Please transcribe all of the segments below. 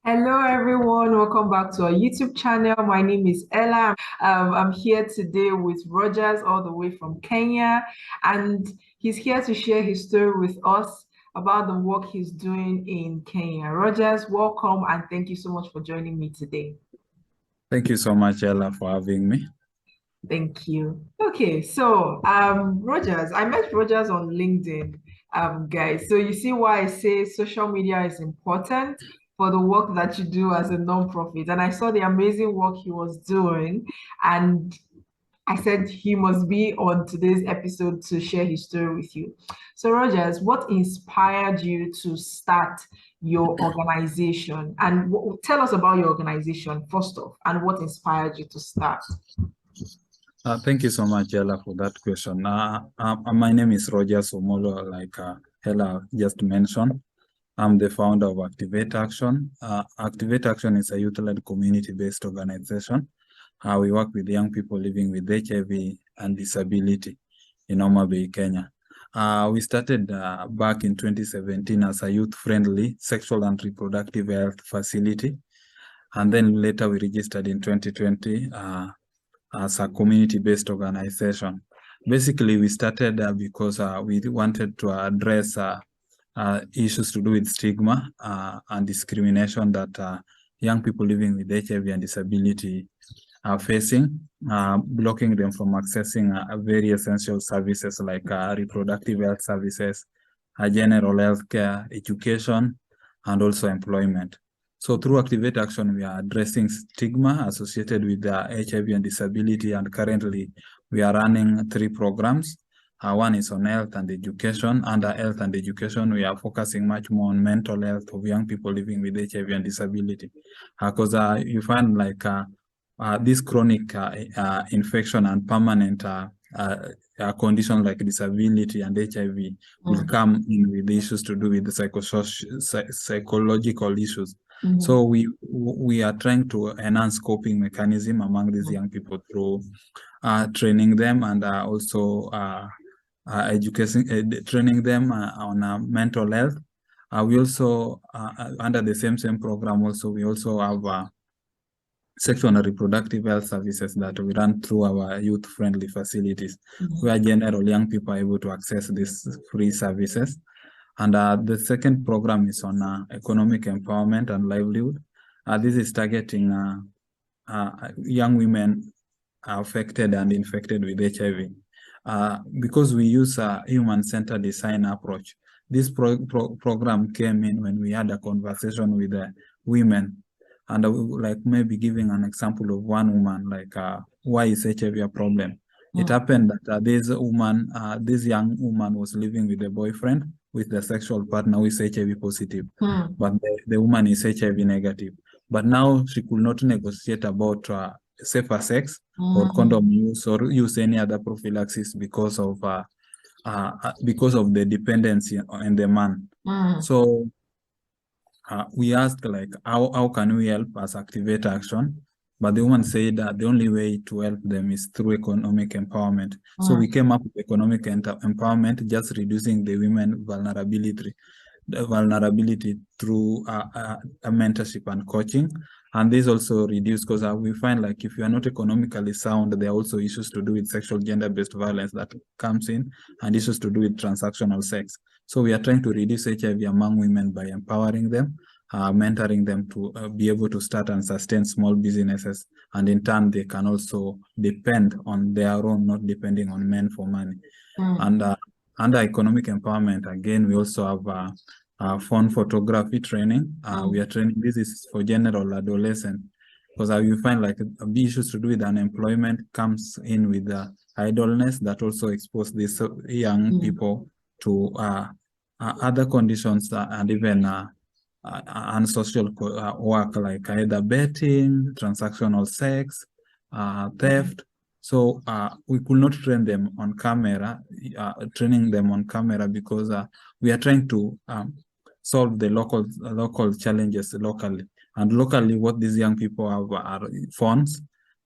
Hello, everyone. Welcome back to our YouTube channel. My name is Ella. I'm here today with Rogers, all the way from Kenya, and he's here to share his story with us about the work he's doing in Kenya. Rogers, welcome, and thank you so much for joining me today. Thank you so much, Ella, for having me. Thank you. Okay, so Rogers, I met Rogers on LinkedIn, guys. So you see why I say social media is important for the work that you do as a nonprofit. And I saw the amazing work he was doing, and I said he must be on today's episode to share his story with you. So, Rogers, what inspired you to start your organization? And tell us about your organization first off, and what inspired you to start? Thank you so much, Ella, for that question. My name is Roger Somolo, like Ella just mentioned. I'm the founder of Activate Action. Activate Action is a youth-led community-based organization. We work with young people living with HIV and disability in Homa Bay, Kenya. We started back in 2017 as a youth-friendly sexual and reproductive health facility. And then later we registered in 2020 as a community-based organization. Basically, we started because we wanted to address issues to do with stigma and discrimination that young people living with HIV and disability are facing, blocking them from accessing very essential services like reproductive health services, general health care, education, and also employment. So through Activate Action, we are addressing stigma associated with HIV and disability, and currently we are running 3 programs. One is on health and education. Under health and education, we are focusing much more on mental health of young people living with HIV and disability. Because you find like this chronic infection and permanent condition like disability and HIV will come in with issues to do with the psychological issues. So we are trying to enhance coping mechanism among these young people through training them and also training them on mental health. We also under the same program also we also have sexual and reproductive health services that we run through our youth-friendly facilities, where general young people are able to access these free services. And the second program is on economic empowerment and livelihood. This is targeting young women affected and infected with HIV. Because we use a human-centered design approach, this program came in when we had a conversation with women, and like maybe giving an example of one woman, like why is HIV a problem? It happened that this young woman was living with a boyfriend with the sexual partner who is HIV positive, but the woman is HIV negative. But now she could not negotiate about safer sex or condom use or use any other prophylaxis because of the dependency on the man. So we asked like how can we help as Activate Action, but the woman said that the only way to help them is through economic empowerment. So we came up with economic empowerment, just reducing the women vulnerability through a mentorship and coaching. And this also reduce because we find like if you are not economically sound, there are also issues to do with sexual gender-based violence that comes in, and issues to do with transactional sex. So we are trying to reduce HIV among women by empowering them, mentoring them to be able to start and sustain small businesses, and in turn they can also depend on their own, not depending on men for money. And under economic empowerment, again, we also have phone photography training. We are training, this is for general adolescent, because you find like the issues to do with unemployment comes in with idleness that also expose these young people to other conditions and even unsocial work like either betting, transactional sex, theft. So we could not train them on camera, because we are trying to solve the local challenges locally. And locally, what these young people have are phones.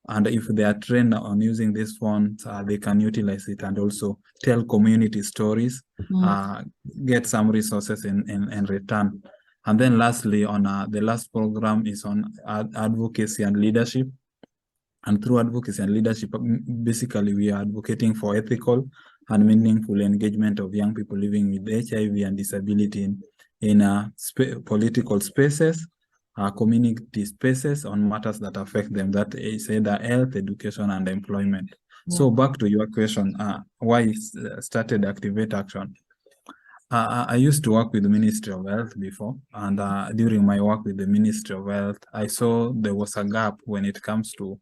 And if they are trained on using these phones, they can utilize it and also tell community stories, get some resources in return. And then lastly, on the last program is on advocacy and leadership. And through advocacy and leadership, basically we are advocating for ethical and meaningful engagement of young people living with HIV and disability in political spaces, community spaces on matters that affect them. That is either health, education, and employment. So back to your question, why started Activate Action? I used to work with the Ministry of Health before, and during my work with the Ministry of Health, I saw there was a gap when it comes to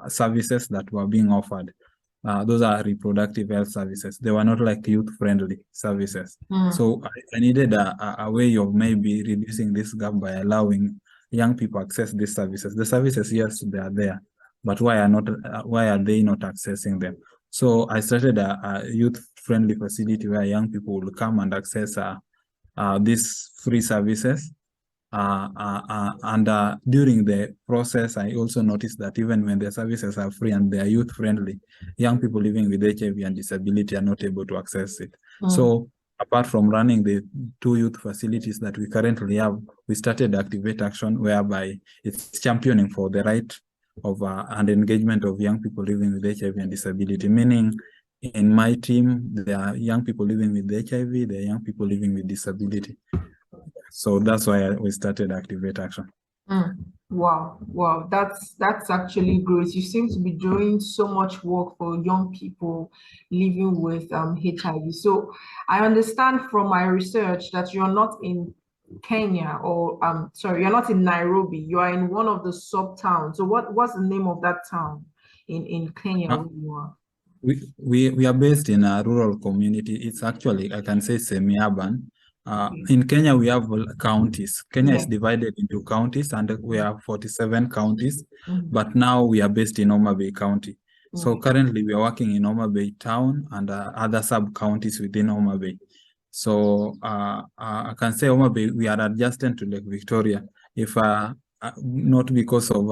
services that were being offered. Those are reproductive health services. They were not like youth-friendly services. So I needed a way of maybe reducing this gap by allowing young people access these services. The services, yes, they are there, but why are they not accessing them? So I started a youth-friendly facility where young people will come and access these free services. And during the process, I also noticed that even when the services are free and they are youth-friendly, young people living with HIV and disability are not able to access it. So apart from running the 2 youth facilities that we currently have, we started Activate Action, whereby it's championing for the right of and engagement of young people living with HIV and disability, meaning in my team, there are young people living with HIV, there are young people living with disability. So that's why we started Activate Action. Wow, that's actually great. You seem to be doing so much work for young people living with HIV. So I understand from my research that you're not in Kenya, or sorry, you're not in Nairobi. You are in one of the sub towns. So what's the name of that town in Kenya where you are? We are based in a rural community. It's actually, I can say, semi-urban. In Kenya, we have counties. Kenya is divided into counties, and we have 47 counties. But now we are based in Homa Bay County. So currently, we are working in Homa Bay town and other sub-counties within Homa Bay. So I can say Homa Bay, we are adjacent to Lake Victoria. If not because of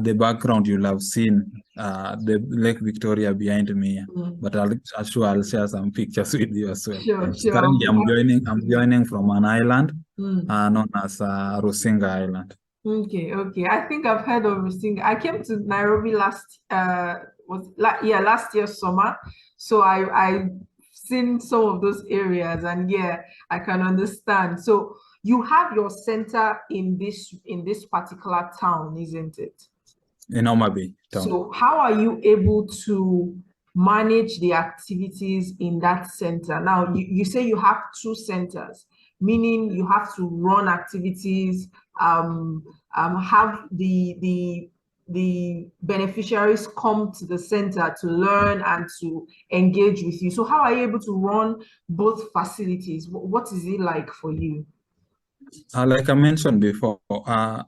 the background you'll have seen the Lake Victoria behind me, but I'll share some pictures with you as well. Sure. Currently, I'm joining from an island known as Rusinga Island. Okay. I think I've heard of Rusinga. I came to Nairobi last year summer, so I seen some of those areas, and yeah, I can understand. So you have your center in this particular town, isn't it? In Homa Bay town. So how are you able to manage the activities in that center? Now, you say you have 2 centers, meaning you have to run activities, have the beneficiaries come to the center to learn and to engage with you. So how are you able to run both facilities? What is it like for you? Like I mentioned before, I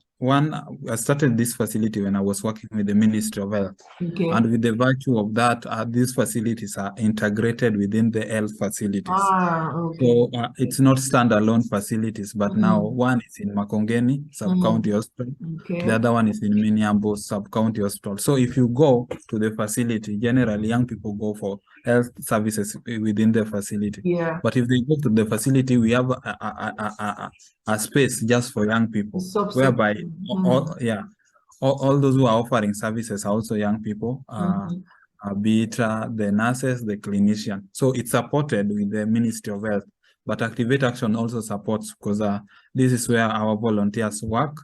started this facility when I was working with the Ministry of Health. Okay. And with the virtue of that, these facilities are integrated within the health facilities. Okay. So it's not standalone facilities, but now one is in Makongeni Sub-County Hospital. Okay. The other one is in Miniambo Sub-County Hospital. So if you go to the facility, generally young people go for health services within the facility. Yeah. But if they go to the facility, we have a space just for young people, whereby all those who are offering services are also young people, be it the nurses, the clinician. So it's supported with the Ministry of Health, but Activate Action also supports, because this is where our volunteers work.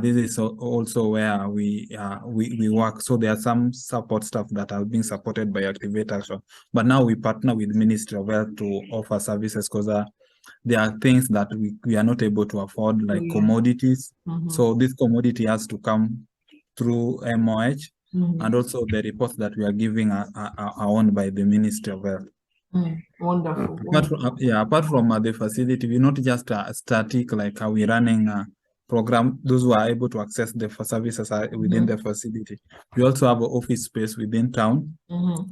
This is also where we work. So there are some support staff that are being supported by Activate Action. But now we partner with Ministry of Health to offer services, because there are things that we are not able to afford, like commodities. So this commodity has to come through MOH, and also the reports that we are giving are owned by the Ministry of Health. Wonderful. Apart from the facility, we're not just static, like how we're running a program. Those who are able to access the services are within the facility. We also have an office space within town.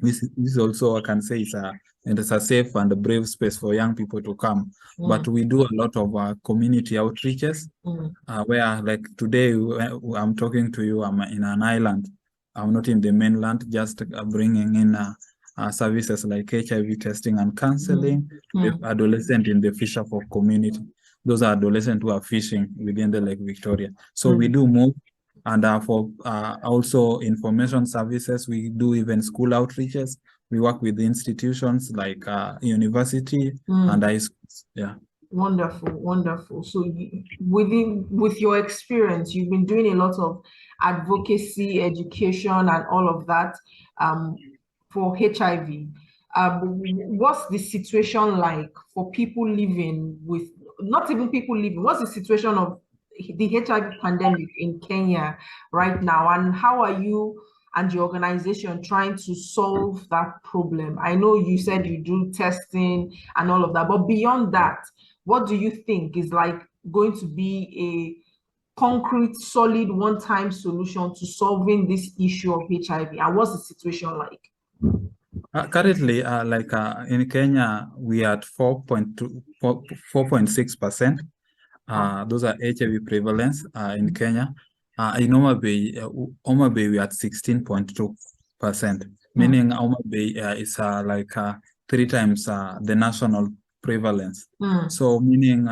This also, I can say, it's a safe and a brave space for young people to come. But we do a lot of community outreaches, where, like today, I'm talking to you, I'm in an island. I'm not in the mainland, just bringing in services like HIV testing and counseling to Mm. the adolescent in the Fisher Folk community. Those are adolescents who are fishing within the Lake Victoria. So we do move, and for also information services, we do even school outreaches. We work with institutions like university and high schools. Yeah. Wonderful, wonderful. So with your experience, you've been doing a lot of advocacy, education, and all of that for HIV. What's the situation like for people living with, not even people living, what's the situation of the HIV pandemic in Kenya right now? And how are you and your organization trying to solve that problem? I know you said you do testing and all of that, but beyond that, what do you think is like going to be a concrete, solid, one-time solution to solving this issue of HIV? And what's the situation like? Currently, in Kenya, we are at 4.6%. Those are HIV prevalence in Kenya. In Homa Bay, we are at 16.2%, meaning Homa Bay is three times the national prevalence. So meaning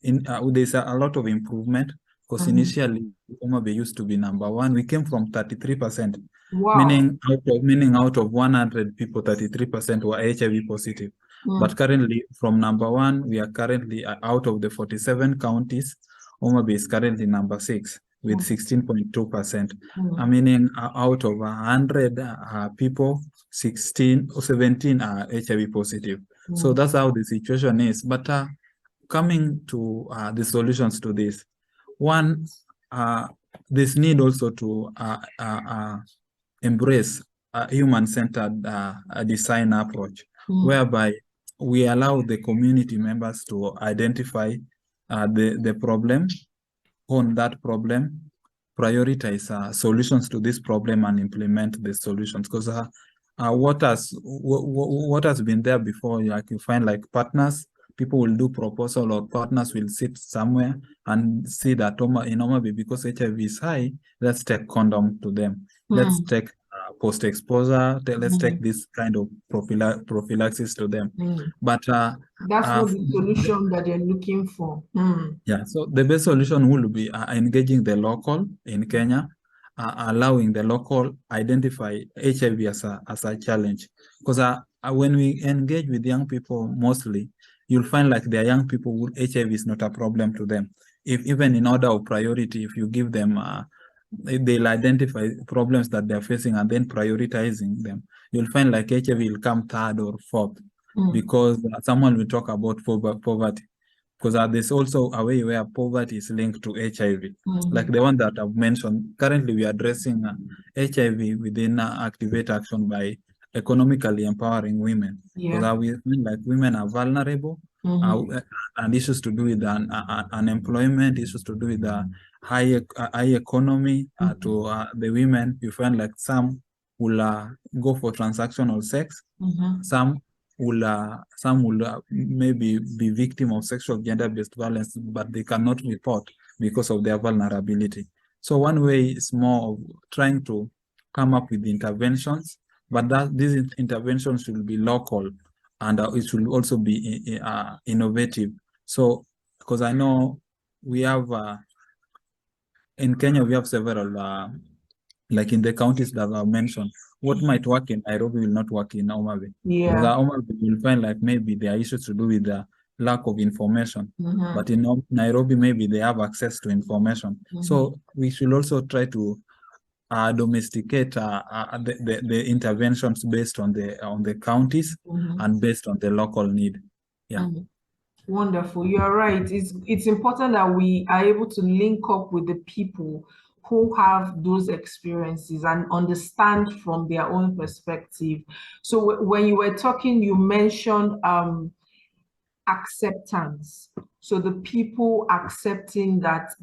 there's a lot of improvement, because initially Homa Bay used to be number one. We came from 33%. Wow. Meaning out of 100 people, 33% were HIV positive. But currently, from number one, we are currently out of the 47 counties, Homa Bay is currently number 6 with 16.2%. Meaning out of 100 people, 16 or 17 are HIV positive. So that's how the situation is. But coming to the solutions to this, one, this need also to embrace a human-centered design approach, whereby we allow the community members to identify the problem, own that problem, prioritize solutions to this problem, and implement the solutions. Because what has been there before, like you find like partners, people will do proposal, or partners will sit somewhere and see that in Homa Bay, because HIV is high, let's take condom to them. Let's take post-exposure, let's take this kind of prophylaxis to them. But that's not the solution that they're looking for. Yeah, so the best solution will be engaging the local in Kenya, allowing the local identify HIV as a challenge. Because when we engage with young people, mostly, you'll find like their young people, HIV is not a problem to them. If even in order of priority, if you give them, they'll identify problems that they're facing and then prioritizing them, you'll find like HIV will come third or fourth, because someone will talk about poverty. Because there's also a way where poverty is linked to HIV, like the one that I've mentioned. Currently, we are addressing HIV within Activate Action by economically empowering women. Because we feel like women are vulnerable, and issues to do with unemployment, issues to do with high economy to the women. You find like some will go for transactional sex, some will maybe be victim of sexual gender-based violence, but they cannot report because of their vulnerability. So one way is more of trying to come up with interventions, but these interventions should be local, and it should also be innovative. So, because I know we have, in Kenya, we have several, like in the counties that are mentioned, what might work in Nairobi will not work in Homa Bay. Because Homa Bay will find like maybe there are issues to do with the lack of information, but in Nairobi, maybe they have access to information. So we should also try to domesticate the interventions based on the counties and based on the local need. Yeah. Wonderful. You are right. It's important that we are able to link up with the people who have those experiences and understand from their own perspective. So when you were talking, you mentioned acceptance. So the people accepting that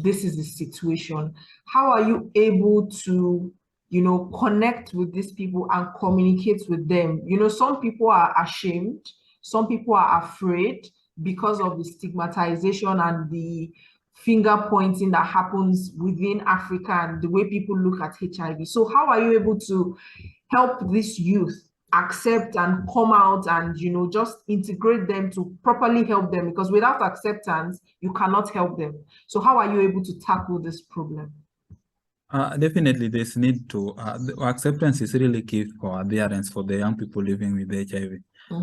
this is the situation. How are you able to, connect with these people and communicate with them? Some people are ashamed. Some people are afraid because of the stigmatization and the finger pointing that happens within Africa and the way people look at HIV. So how are you able to help this youth accept and come out and, just integrate them to properly help them? Because without acceptance, you cannot help them. So how are you able to tackle this problem? Definitely, this need to acceptance is really key for adherence for the young people living with HIV.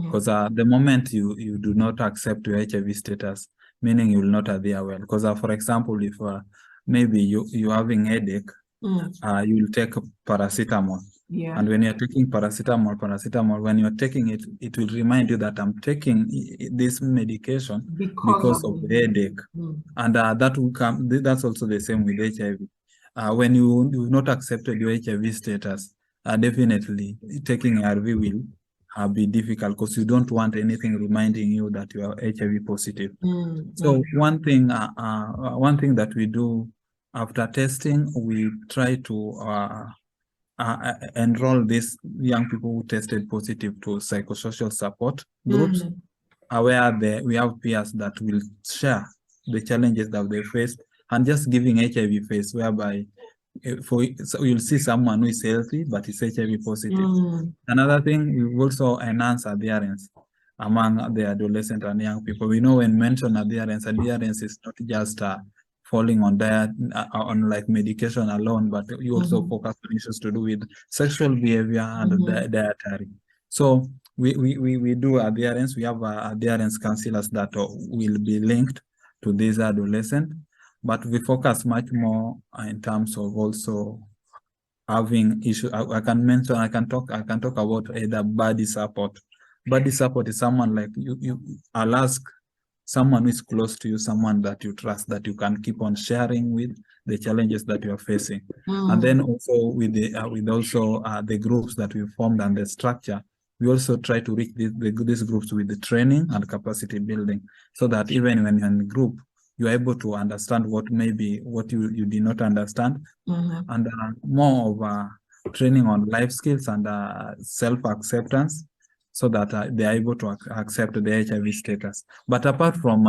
Because the moment you do not accept your HIV status, meaning you will not adhere well. Because for example, if maybe you having headache, you will take paracetamol. Yeah. And when you're taking paracetamol, when you're taking it, it will remind you that I'm taking this medication because of the headache. And that will come, that's also the same with HIV. When you've not accepted your HIV status, definitely taking ARV will be difficult because you don't want anything reminding you that you are HIV positive. So one thing that we do after testing, we try to enroll these young people who tested positive to psychosocial support groups, where we have peers that will share the challenges that they face, and just giving HIV face, whereby so you'll see someone who is healthy but is HIV positive. Another thing, we also enhance adherence among the adolescent and young people. We know when mention adherence is not just falling on diet, on like medication alone, but you also focus on issues to do with sexual behavior and dietary. So we do adherence. We have adherence counselors that will be linked to these adolescents, but we focus much more in terms of also having issues. I can talk about either buddy support. Buddy support is someone like I'll ask someone who is close to you, someone that you trust, that you can keep on sharing with the challenges that you are facing. And then also with the groups that we formed and the structure, we also try to reach these groups with the training and capacity building, so that even when you're in a group, you're able to understand what you did not understand, and more of training on life skills and self-acceptance, so that they are able to accept the HIV status. But apart from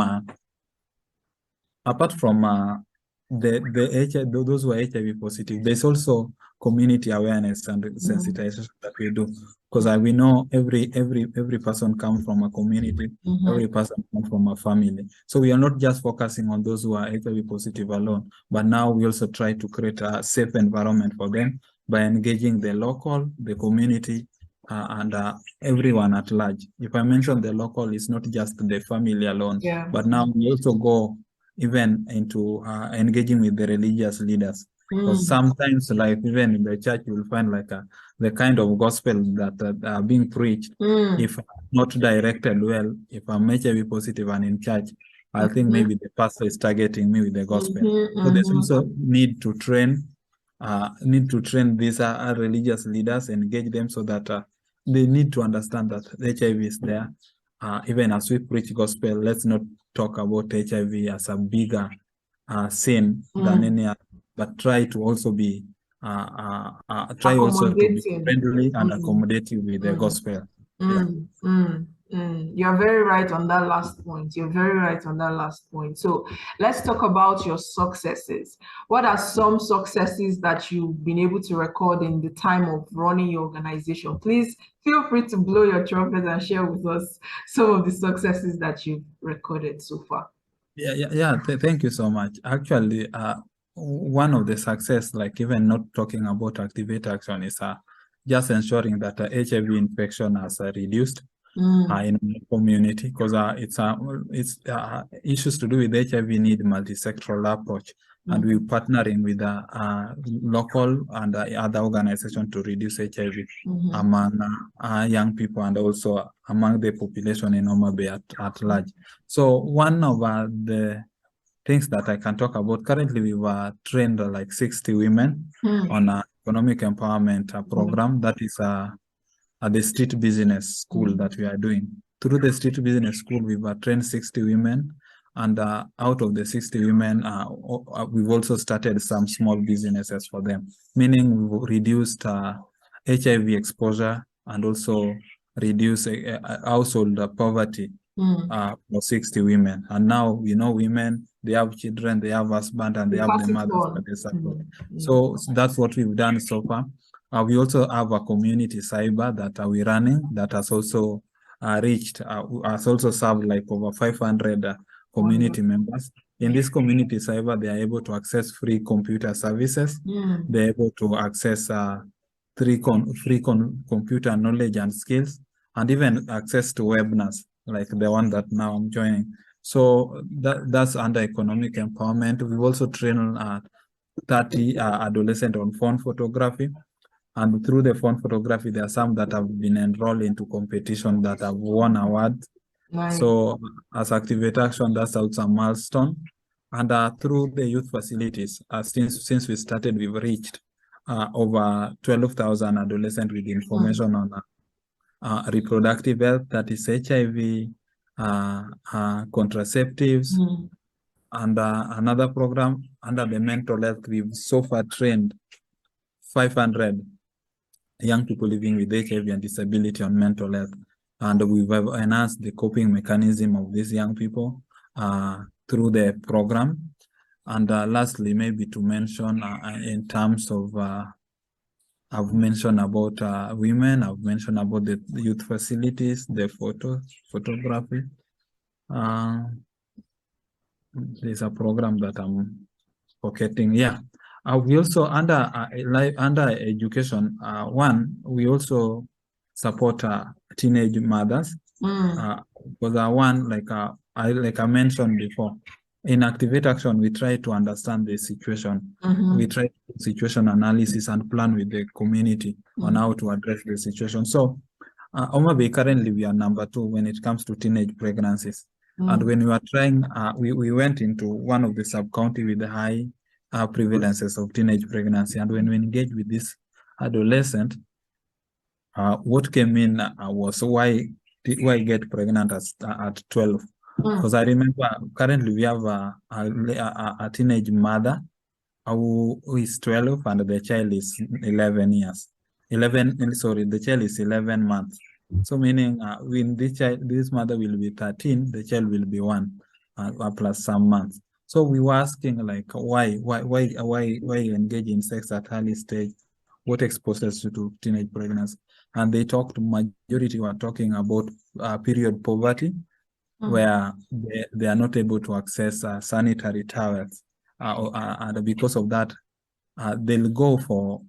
those who are HIV positive, there's also community awareness and sensitization that we do, because we know every person comes from a community, every person comes from a family. So we are not just focusing on those who are HIV positive alone, but now we also try to create a safe environment for them by engaging the local, the community, and everyone at large. If I mention the local, it's not just the family alone, but now we also go even into engaging with the religious leaders. Because sometimes, like even in the church, you will find like the kind of gospel that are being preached, if not directed well, if I'm HIV positive and in church, I think maybe the pastor is targeting me with the gospel. So there's also need to train these religious leaders, engage them, so that they need to understand that HIV is there. Even as we preach gospel, let's not talk about HIV as a bigger sin than any other, but try to also be friendly and accommodative with the gospel. You're very right on that last point. You're very right on that last point. So let's talk about your successes. What are some successes that you've been able to record in the time of running your organization? Please feel free to blow your trumpet and share with us some of the successes that you've recorded so far. Thank you so much. Actually, one of the success, like even not talking about Activate Action, is just ensuring that HIV infection has reduced in the community, because it's issues to do with HIV need multi-sectoral approach, and we're partnering with local and other organizations to reduce HIV among young people and also among the population in Homa Bay at large. So one of the things that I can talk about, currently we've trained like 60 women on an economic empowerment program that is at the street business school that we are doing. Through the street business school, we've trained 60 women, and out of the 60 women, we've also started some small businesses for them, meaning we've reduced HIV exposure and also reduce household poverty for 60 women. And now, women, they have children, they have husband, and they have the mothers that they support. So that's what we've done so far. We also have a community cyber that we running that has also reached, has also served like over 500 community members. In this community cyber, they are able to access free computer services. They're able to access free computer knowledge and skills, and even access to webinars like the one that now I'm joining. So that's under economic empowerment. We've also trained 30 adolescents on phone photography. And through the phone photography, there are some that have been enrolled into competition that have won awards. Nice. So as Activate Action, that's also a milestone. And through the youth facilities, since we started, we've reached over 12,000 adolescents with information on reproductive health, that is HIV, contraceptives, and another program under the mental health. We've so far trained 500 young people living with HIV and disability on mental health. And we've enhanced the coping mechanism of these young people through the program. And lastly, maybe to mention in terms of, I've mentioned about women, I've mentioned about the youth facilities, the photography. There's a program that I'm forgetting. Yeah. We also under education, we also support teenage mothers. Because one, like I mentioned before, in Activate Action, we try to understand the situation. We try to do situation analysis and plan with the community on how to address the situation. So, Omabay, currently we are number 2 when it comes to teenage pregnancies. And when we were trying, we went into one of the sub-county with the high prevalences of teenage pregnancy. And when we engaged with this adolescent, what came in was why get pregnant at 12. Because I remember currently we have a teenage mother who is 12 and the child is 11 years. The child is 11 months. So meaning when this mother will be 13, the child will be 1 plus some months. So we were asking like why engage in sex at early stage? What exposes you to teenage pregnancy? And they majority were talking about period poverty, where they are not able to access sanitary towels. And because of that, they'll go for,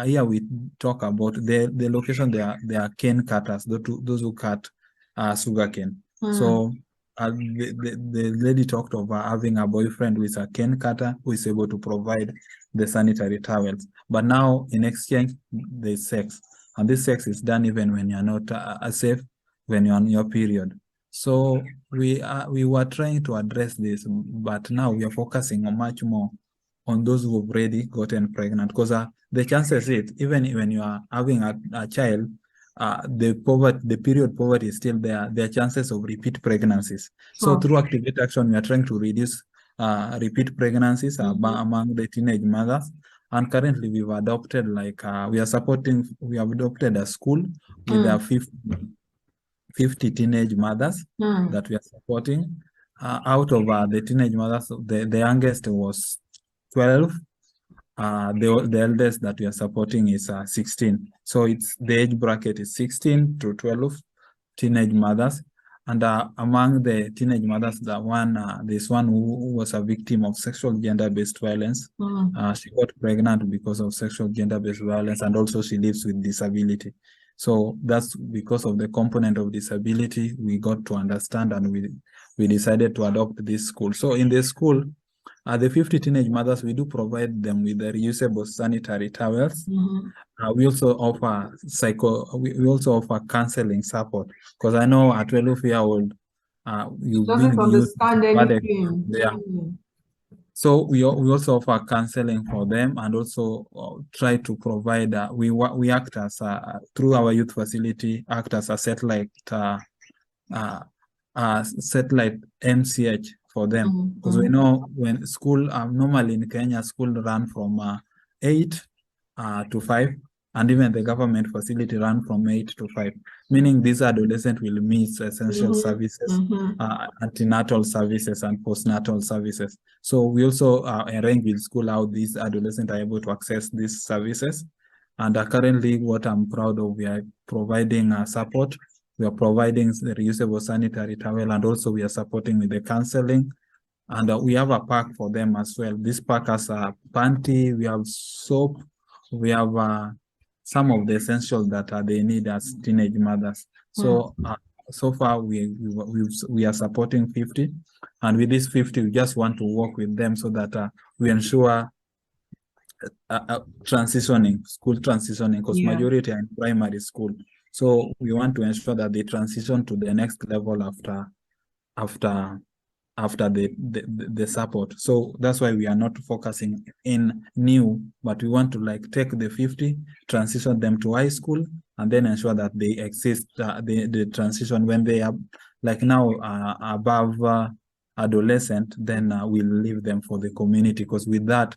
here we talk about the location, they are cane cutters, those who cut sugarcane. So the lady talked of having a boyfriend who is a cane cutter who is able to provide the sanitary towels. But now in exchange, there's sex. And this sex is done even when you're not safe, when you're on your period. So we were trying to address this, but now we are focusing on much more on those who have already gotten pregnant, because the chances is, even when you are having a child, the period poverty is still there. There are chances of repeat pregnancies. So through Activate Action, we are trying to reduce repeat pregnancies among the teenage mothers. And currently we've adopted we have adopted a school with 50 teenage mothers that we are supporting. Out of the teenage mothers, the youngest was 12. The eldest that we are supporting is 16. So the age bracket is 16 to 12 teenage mothers. And among the teenage mothers, there's one who was a victim of sexual gender-based violence. She got pregnant because of sexual gender-based violence, and also she lives with disability. So that's because of the component of disability we got to understand, and we decided to adopt this school. So in the school, the 50 teenage mothers, we do provide them with the reusable sanitary towels. We also offer we also offer counseling support, because I know a 12-year-old you've doesn't been understand anything. Yeah. So we also offer counseling for them, and also try to provide. We act as through our youth facility, act as a satellite MCH for them, because we know when school normally in Kenya, school run from 8 to 5, and even the government facility run from 8 to 5, meaning these adolescents will miss essential services, antenatal services and postnatal services. So we also arrange with school how these adolescents are able to access these services. And currently, what I'm proud of, we are providing support. We are providing the reusable sanitary towel, and also we are supporting with the counseling. And we have a pack for them as well. This pack has a panty, we have soap, we have some of the essentials that they need as teenage mothers. So so far we are supporting 50, and with this 50, we just want to work with them so that we ensure school transitioning, because majority are in primary school. So we want to ensure that they transition to the next level after the support. So that's why we are not focusing in new, but we want to like take the 50, transition them to high school, and then ensure that they exist, the transition when they are like now above adolescent, then we'll leave them for the community, because with that,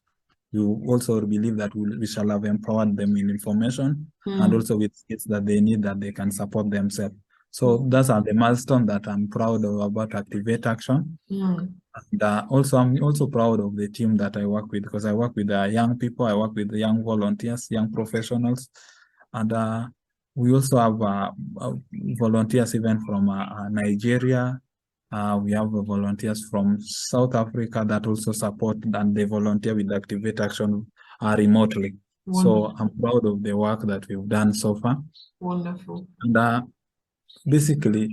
you also believe that we shall have empowered them in information and also with skills that they need, that they can support themselves. So those are the milestones that I'm proud of about Activate Action. And also, I'm also proud of the team that I work with, because I work with young people, I work with young volunteers, young professionals, and we also have volunteers even from Nigeria. We have volunteers from South Africa that also support, and they volunteer with Activate Action remotely. Wonderful. So I'm proud of the work that we've done so far. Wonderful. And basically,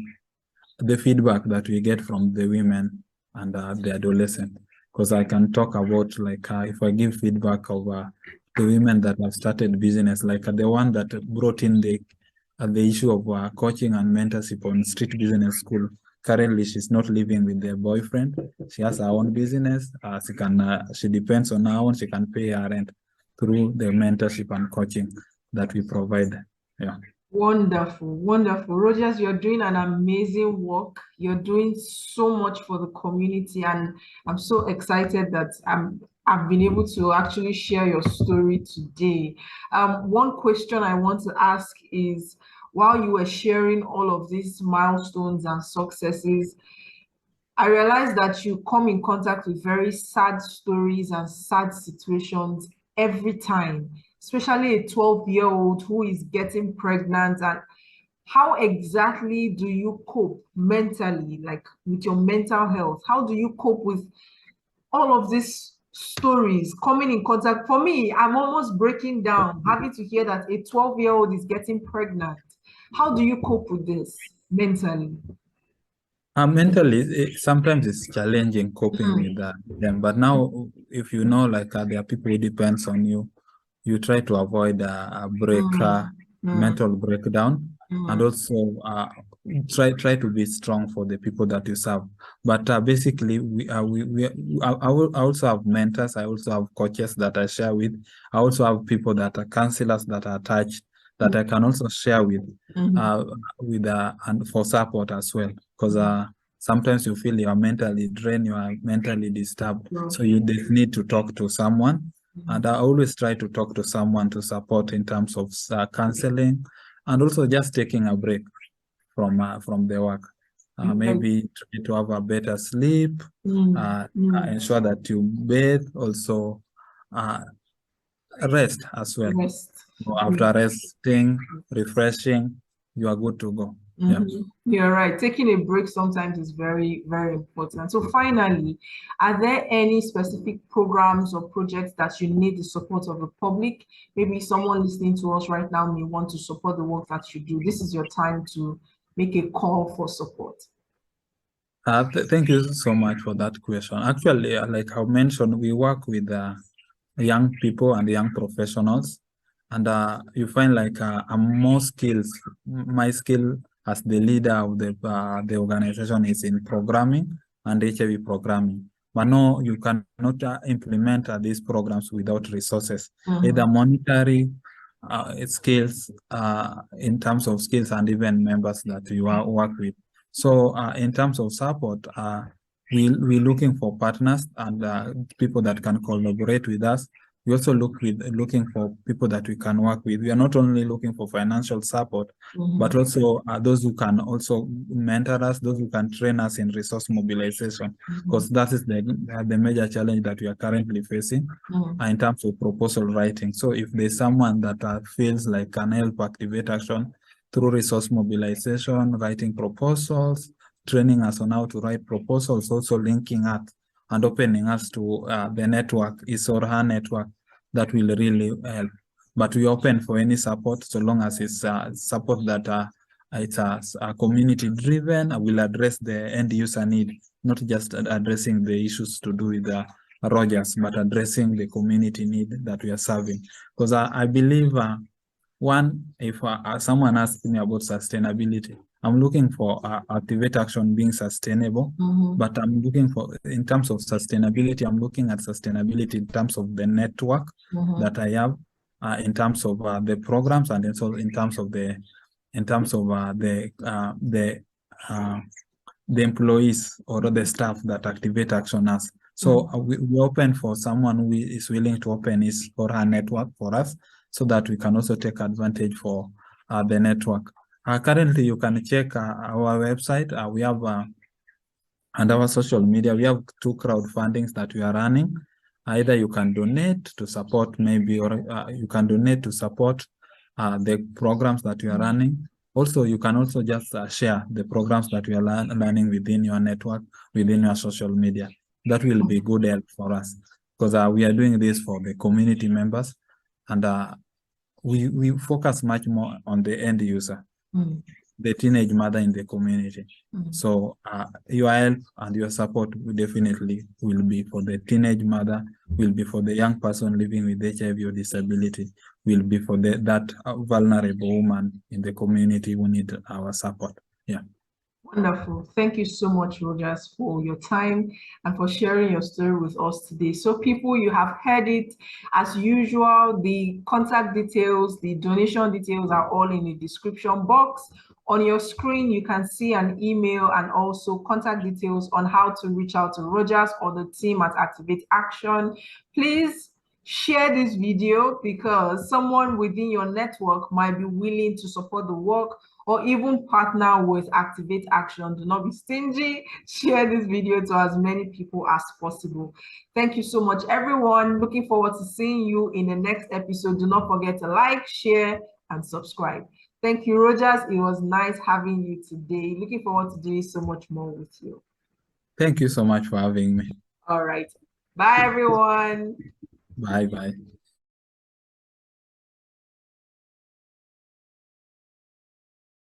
the feedback that we get from the women and the adolescent, because I can talk about like if I give feedback of the women that have started business, like the one that brought in the issue of coaching and mentorship on street business school. Currently, she's not living with their boyfriend. She has her own business. She depends on her own. She can pay her rent through the mentorship and coaching that we provide. Yeah. Wonderful, wonderful. Rogers, you're doing an amazing work. You're doing so much for the community, and I'm so excited that I've been able to actually share your story today. One question I want to ask is, while you were sharing all of these milestones and successes, I realized that you come in contact with very sad stories and sad situations every time, especially a 12-year-old who is getting pregnant. And how exactly do you cope mentally, like with your mental health? How do you cope with all of these stories coming in contact? For me, I'm almost breaking down, having to hear that a 12-year-old is getting pregnant. How do you cope with this mentally? Mentally, sometimes it's challenging coping with them. But now, if you know, like there are people who depends on you, you try to avoid a mental breakdown, and also try to be strong for the people that you serve. But basically, I also have mentors. I also have coaches that I share with. I also have people that are counselors that are attached that I can also share with and for support as well, because sometimes you feel you are mentally drained, you are mentally disturbed, so you just need to talk to someone. And I always try to talk to someone to support in terms of counseling, and also just taking a break from the work. Maybe try to have a better sleep, ensure that you bathe, also rest as well. After resting, refreshing, you are good to go. Yeah. You're right. Taking a break sometimes is very, very important. So finally, are there any specific programs or projects that you need the support of the public? Maybe someone listening to us right now may want to support the work that you do. This is your time to make a call for support. Thank you so much for that question. Actually, like I mentioned, we work with young people and young professionals, and you find like I'm more skills. My skill as the leader of the organization is in programming and HIV programming. But no, you cannot implement these programs without resources, either monetary skills, in terms of skills, and even members that you work with. So in terms of support, we're looking for partners and people that can collaborate with us. we also looking for people that we can work with. We are not only looking for financial support, but also those who can also mentor us, those who can train us in resource mobilization, because that is the major challenge that we are currently facing in terms of proposal writing. So if there's someone that feels like can help activate action through resource mobilization, writing proposals, training us on how to write proposals, also linking us and opening us to the network, his or her network, that will really help. But we open for any support, so long as it's support that it's community driven, will address the end user need, not just addressing the issues to do with Rogers, but addressing the community need that we are serving. Because I believe one, if someone asks me about sustainability, I'm looking for activate action being sustainable, but I'm looking for, in terms of sustainability, I'm looking at sustainability in terms of the network that I have, in terms of the programs, and also in terms of the employees or the staff that activate action has. So we open for someone who is willing to open his or her network for us, so that we can also take advantage for the network. Currently, you can check our website. We have and our social media. We have 2 crowdfundings that we are running. Either you can donate to support maybe, or you can donate to support the programs that we are running. Also, you can also just share the programs that we are learning within your network, within your social media. That will be good help for us, because we are doing this for the community members, and we focus much more on the end user, the teenage mother in the community. So your help and your support definitely will be for the teenage mother, will be for the young person living with HIV or disability, will be for that vulnerable woman in the community who need our support. Yeah. Wonderful. Thank you so much, Rogers, for your time and for sharing your story with us today. So people, you have heard it. As usual, the contact details, the donation details are all in the description box. On your screen, you can see an email and also contact details on how to reach out to Rogers or the team at Activate Action. Please share this video, because someone within your network might be willing to support the work or even partner with Activate Action. Do not be stingy. Share this video to as many people as possible. Thank you so much, everyone. Looking forward to seeing you in the next episode. Do not forget to like, share, and subscribe. Thank you, Rogers. It was nice having you today. Looking forward to doing so much more with you. Thank you so much for having me. All right. Bye, everyone. Bye-bye.